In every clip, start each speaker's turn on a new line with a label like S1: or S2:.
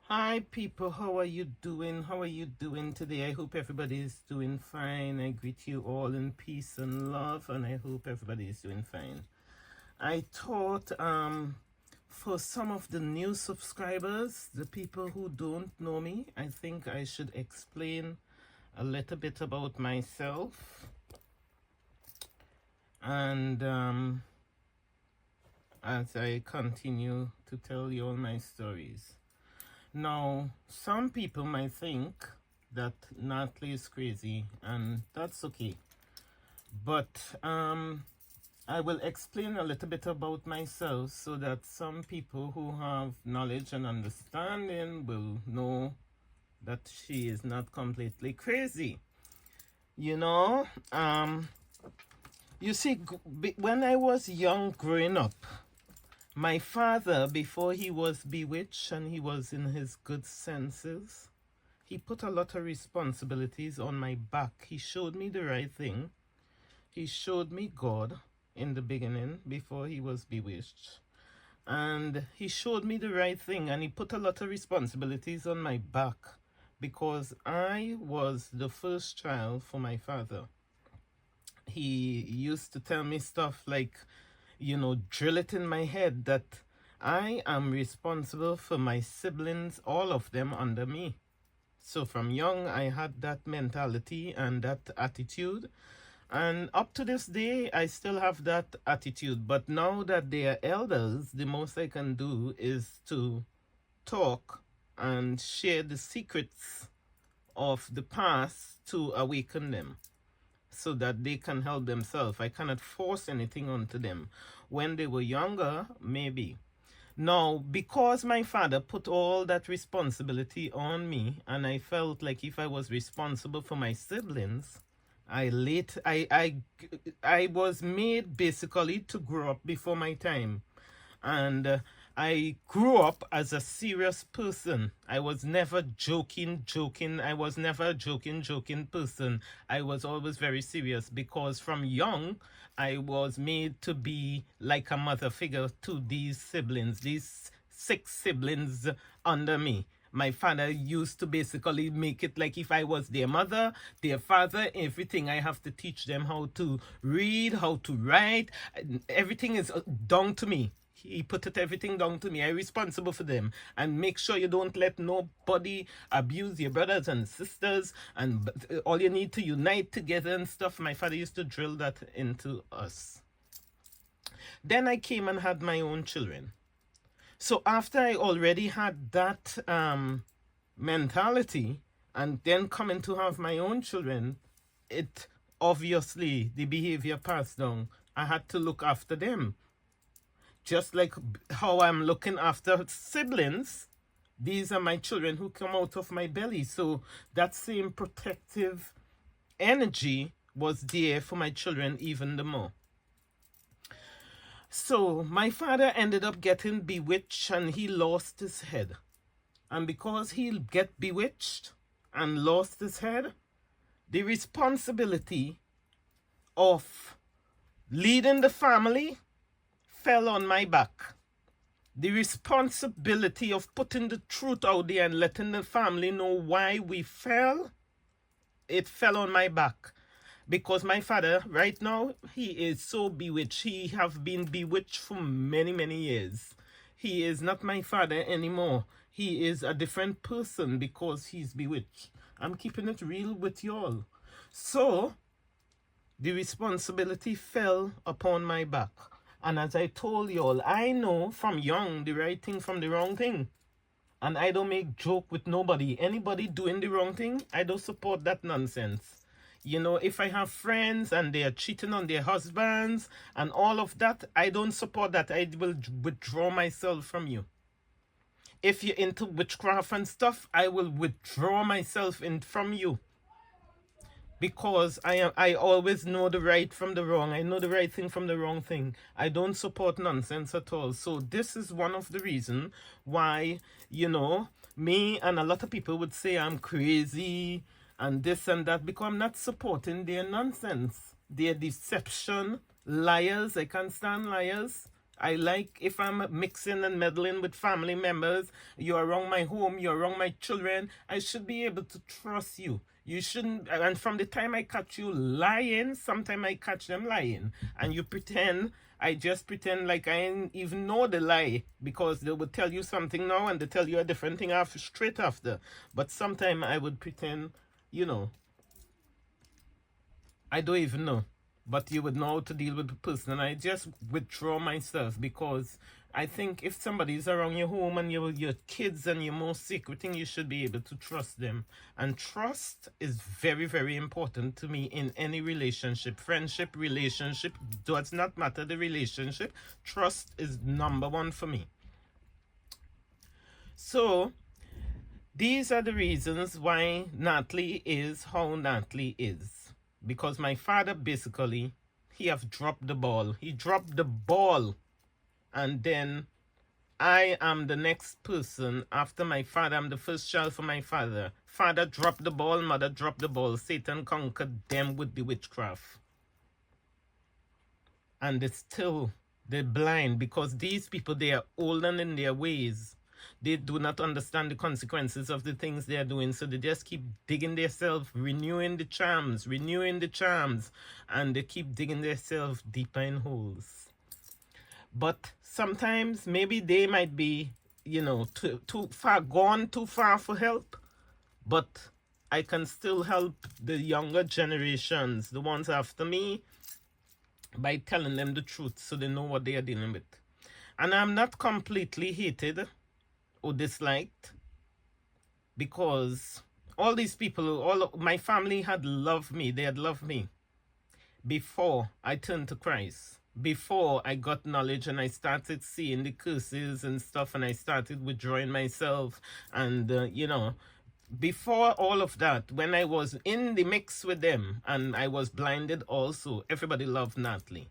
S1: Hi people, how are you doing? How are you doing today? I hope everybody is doing fine. I greet you all in peace and love, and I hope everybody is doing fine. I thought for some of the new subscribers, the people who don't know me, I think I should explain a little bit about myself and as I continue to tell you all my stories. Now, some people might think that Natalie is crazy, and that's okay. But I will explain a little bit about myself so that some people who have knowledge and understanding will know that she is not completely crazy. You know, you see, when I was young growing up, my father, before he was bewitched and he was in his good senses, he put a lot of responsibilities on my back. He showed me the right thing. He showed me God in the beginning before he was bewitched. And he showed me the right thing, and he put a lot of responsibilities on my back because I was the first child for my father. He used to tell me stuff like, drill it in my head that I am responsible for my siblings, all of them under me. So from young, I had that mentality and that attitude. And up to this day, I still have that attitude. But now that they are elders, the most I can do is to talk and share the secrets of the past to awaken them so that they can help themselves. I cannot force anything onto them. When they were younger, maybe. Now, because my father put all that responsibility on me, and I felt like if I was responsible for my siblings, I was made basically to grow up before my time. And I grew up as a serious person. I was never joking. I was never a joking person. I was always very serious because from young, I was made to be like a mother figure to these siblings, these 6 siblings under me. My father used to basically make it like if I was their mother, their father, everything. I have to teach them how to read, how to write. Everything is down to me. He put it everything down to me. I'm responsible for them. And make sure you don't let nobody abuse your brothers and sisters. And all you need to unite together and stuff. My father used to drill that into us. Then I came and had my own children. So after I already had that mentality and then coming to have my own children, it obviously the behavior passed down. I had to look after them. Just like how I'm looking after siblings, these are my children who come out of my belly. So that same protective energy was there for my children even the more. So my father ended up getting bewitched and he lost his head. And because he'll get bewitched and lost his head, the responsibility of leading the family fell on my back. The responsibility of putting the truth out there and letting the family know why we fell, it fell on my back. Because my father, right now, he is so bewitched. He have been bewitched for many, many years. He is not my father anymore. He is a different person because he's bewitched. I'm keeping it real with y'all. So, the responsibility fell upon my back. And as I told y'all, I know from young the right thing from the wrong thing. And I don't make joke with nobody. Anybody doing the wrong thing, I don't support that nonsense. If I have friends and they are cheating on their husbands and all of that, I don't support that. I will withdraw myself from you. If you're into witchcraft and stuff, I will withdraw myself from you. Because I always know the right from the wrong. I know the right thing from the wrong thing. I don't support nonsense at all. So this is one of the reasons why, me and a lot of people would say I'm crazy and this and that because I'm not supporting their nonsense, their deception, liars. I can't stand liars. I like if I'm mixing and meddling with family members, you're around my home, you're around my children, I should be able to trust you. You shouldn't, and from the time I catch you lying, sometimes I catch them lying, and you pretend, I just pretend like I ain't even know the lie, because they would tell you something now and they tell you a different thing after, straight after. But sometimes I would pretend, you know, I don't even know. But you would know how to deal with the person. And I just withdraw myself, because I think if somebody is around your home and your kids and your most secret thing, you should be able to trust them. And trust is very, very important to me in any relationship. Friendship, relationship, does not matter the relationship. Trust is number one for me. So these are the reasons why Natalie is how Natalie is. Because my father basically, he have dropped the ball. He dropped the ball. And then I am the next person after my father. I'm the first child for my father. Father dropped the ball, mother dropped the ball. Satan conquered them with the witchcraft. And they're blind, because these people, they are older in their ways. They do not understand the consequences of the things they are doing. So they just keep digging themselves, renewing the charms, and they keep digging themselves deeper in holes. But sometimes maybe they might be, too far for help. But I can still help the younger generations, the ones after me, by telling them the truth so they know what they are dealing with. And I'm not completely hated or disliked, because all these people, all of my family had loved me. They had loved me before I turned to Christ, before I got knowledge and I started seeing the curses and stuff, and I started withdrawing myself, and before all of that, when I was in the mix with them and I was blinded also, everybody loved Natalie.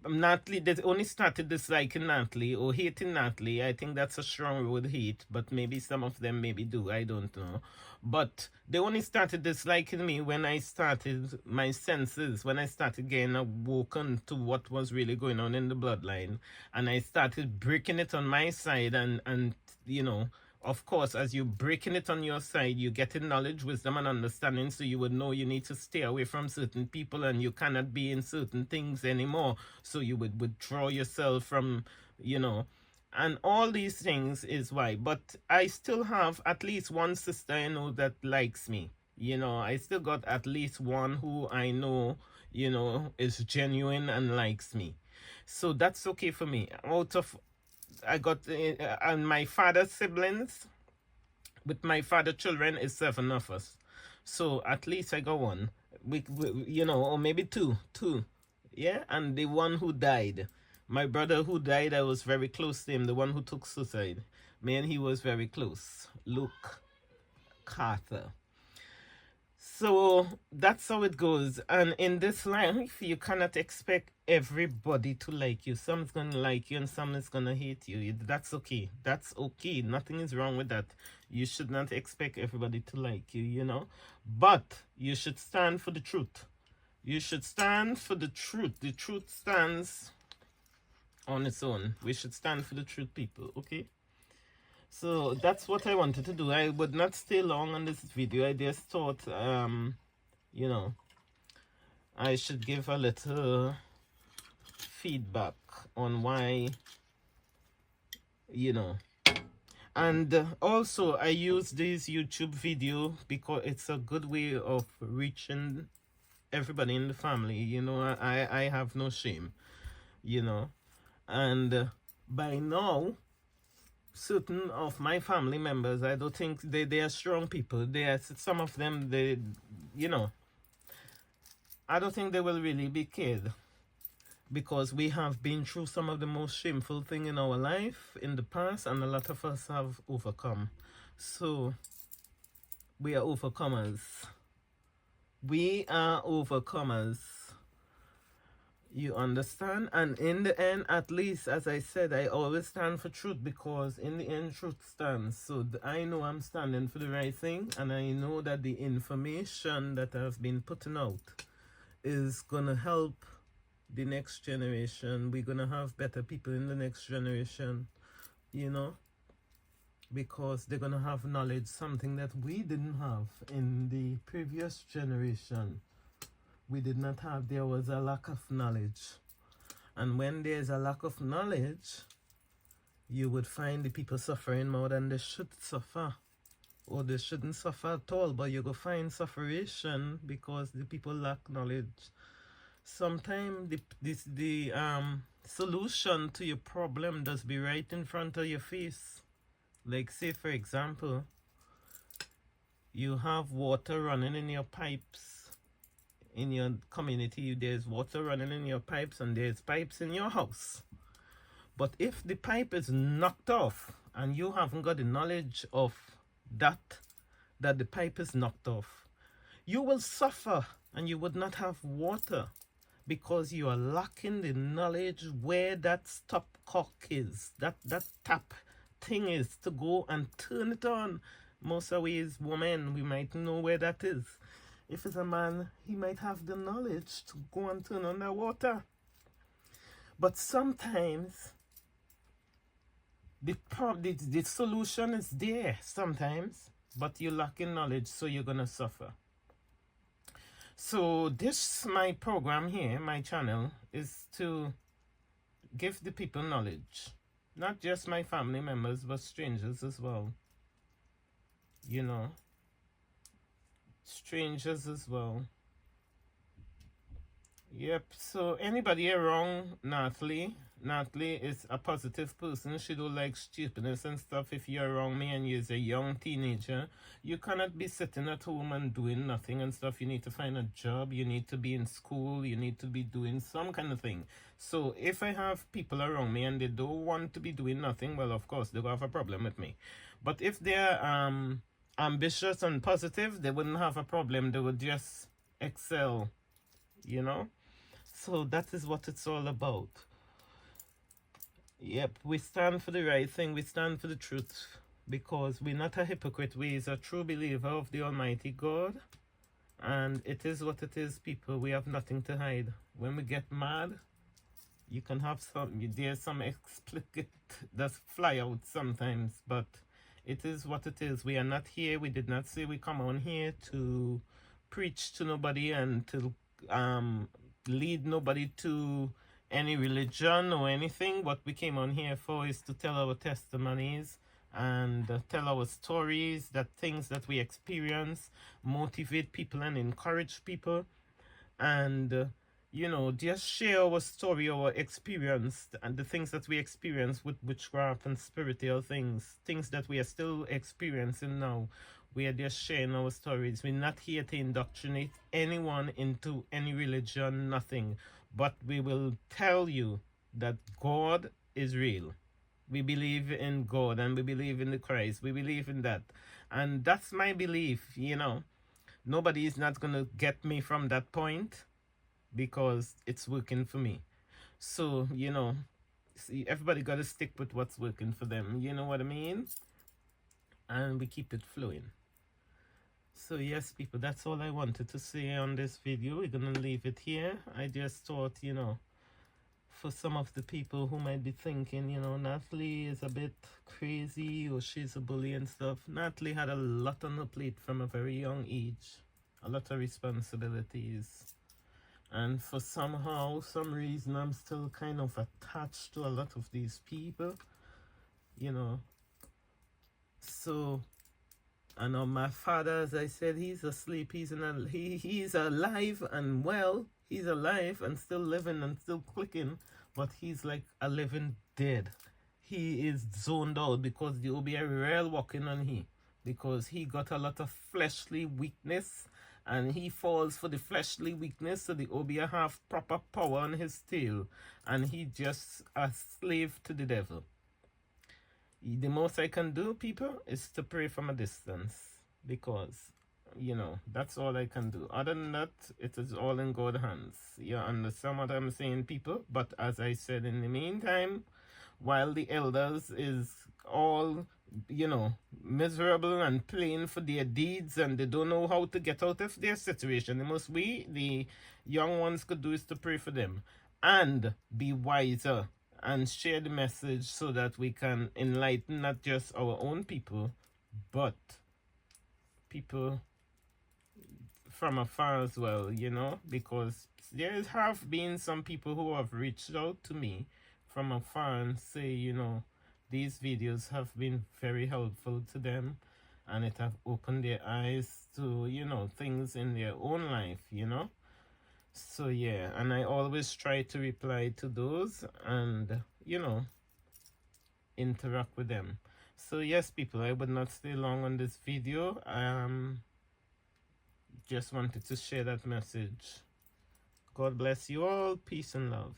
S1: Natalie, they only started disliking Natalie or hating Natalie. I think that's a strong word, hate, but maybe some of them maybe do. I don't know. But they only started disliking me when I started my senses, when I started getting awoken to what was really going on in the bloodline. And I started breaking it on my side, and of course, as you're breaking it on your side, you get in knowledge, wisdom, and understanding, so you would know you need to stay away from certain people and you cannot be in certain things anymore. So you would withdraw yourself from, and all these things is why. But I still have at least one sister I know that likes me. I still got at least one who I know, is genuine and likes me. So that's okay for me. I got, and my father's siblings, with my father children, is 7 of us. So at least I got one. Or maybe two. Yeah, and the one who died. My brother who died, I was very close to him. The one who took suicide. Me and he was very close. Luke Carter. So that's how it goes. And in this life, you cannot expect everybody to like you. Some's going to like you and some is going to hate you. That's okay. That's okay. Nothing is wrong with that. You should not expect everybody to like you, But you should stand for the truth. You should stand for the truth. The truth stands on its own. We should stand for the truth, people, okay? So that's what I wanted to do. I would not stay long on this video. I just thought, I should give a little feedback on why, And also, I use this YouTube video because it's a good way of reaching everybody in the family. I have no shame, And by now, certain of my family members, I don't think they are strong people. Some of them, I don't think they will really be cared, because we have been through some of the most shameful thing in our life in the past, and a lot of us have overcome. So we are overcomers. We are overcomers. You understand? And in the end, at least, as I said, I always stand for truth, because in the end, truth stands. So I know I'm standing for the right thing, and I know that the information that I've been putting out is gonna help the next generation. We're gonna have better people in the next generation, you know, because they're gonna have knowledge, something that we didn't have in the previous generation. We did not have, there was a lack of knowledge. And when there's a lack of knowledge, you would find the people suffering more than they should suffer. Or they shouldn't suffer at all, but you go find sufferation because the people lack knowledge. Sometimes the solution to your problem does be right in front of your face. Like say for example, you have water running in your pipes in your community. There's water running in your pipes and there's pipes in your house. But if the pipe is knocked off and you haven't got the knowledge of that the pipe is knocked off, you will suffer and you would not have water because you are lacking the knowledge where that stopcock is, that tap thing is to go and turn it on. Most of ways, women, we might know where that is. If it's a man, he might have the knowledge to go and turn on the water. But sometimes the solution is there sometimes, but you're lacking knowledge, so you're gonna suffer. So this, my program here, my channel, is to give the people knowledge. Not just my family members, but strangers as well. You know, strangers as well. Yep, so anybody here wrong, Natalie? Natalie is a positive person. She don't like stupidness and stuff. If you're around me and you're a young teenager, you cannot be sitting at home and doing nothing and stuff. You need to find a job. You need to be in school. You need to be doing some kind of thing. So if I have people around me and they don't want to be doing nothing, well, of course, they'll have a problem with me. But if they're ambitious and positive, they wouldn't have a problem. They would just excel, you know? So that is what it's all about. Yep, we stand for the right thing. We stand for the truth because we're not a hypocrite. We're a true believer of the Almighty God. And it is what it is, people. We have nothing to hide. When we get mad, you can have there's some explicit that fly out sometimes, but it is what it is. We are not here. We did not say we come on here to preach to nobody and to lead nobody to any religion or anything. What we came on here for is to tell our testimonies and tell our stories, that things that we experience, motivate people and encourage people, and you know, just share our story, our experience, and the things that we experience with witchcraft and spiritual things that we are still experiencing now. We are just sharing our stories. We're not here to indoctrinate anyone into any religion, nothing. But we will tell you that God is real. We believe in God and we believe in the Christ. We believe in that. And that's my belief, you know. Nobody is not going to get me from that point because it's working for me. So, you know, see, everybody got to stick with what's working for them. You know what I mean? And we keep it flowing. So yes, people, that's all I wanted to say on this video. We're gonna leave it here. I just thought, you know, for some of the people who might be thinking, you know, Natalie is a bit crazy or she's a bully and stuff. Natalie had a lot on her plate from a very young age, a lot of responsibilities, and for some reason I'm still kind of attached to a lot of these people, you know. So I know my father, as I said, he's asleep. He's alive and well. He's alive and still living and still clicking, but he's like a living dead. He is zoned out because there will be a real walking on him, because he got a lot of fleshly weakness and he falls for the fleshly weakness, so the Obia have proper power on his tail and he just a slave to the devil. The most I can do, people, is to pray from a distance, because, you know, that's all I can do. Other than that, it is all in God's hands. You understand what I'm saying, people? But as I said, in the meantime, while the elders is all, you know, miserable and playing for their deeds and they don't know how to get out of their situation, the most we, the young ones, could do is to pray for them. and be wiser and share the message so that we can enlighten not just our own people, but people from afar as well, you know, because there have been some people who have reached out to me from afar and say, you know, these videos have been very helpful to them and it have opened their eyes to, you know, things in their own life, you know. So yeah, and I always try to reply to those and, you know, interact with them. So yes, people, I would not stay long on this video. Just wanted to share that message. God bless you all. Peace and love.